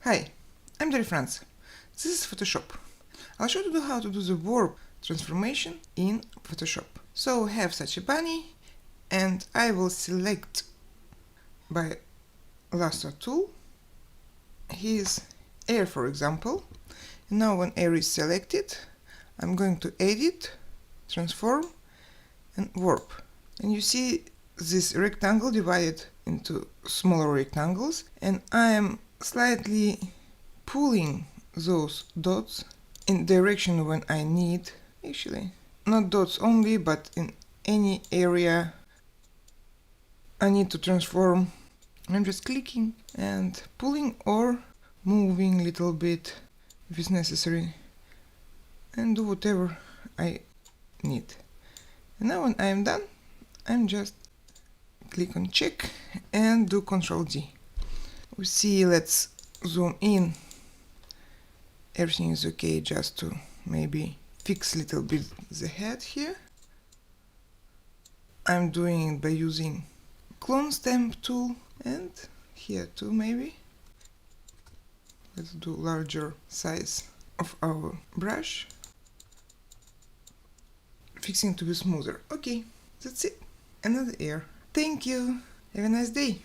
Hi, I'm Dari France. This is Photoshop. I'll show you how to do the warp transformation in Photoshop. So I have such a bunny and I will select by lasso tool his air, for example. And now when air is selected, I'm going to edit, transform and warp. And you see this rectangle divided into smaller rectangles, and I am slightly pulling those dots in direction when I need, actually not dots only, but in any area I need to transform. I'm just clicking and pulling or moving a little bit if it's necessary, and do whatever I need. And now when I am done, I'm just click on check and do Ctrl D. We see, let's zoom in. Everything is okay, just to maybe fix a little bit the head here. I'm doing it by using clone stamp tool, and here too maybe. Let's do larger size of our brush. Fixing to be smoother. Okay, that's it. Another air. Thank you. Have a nice day.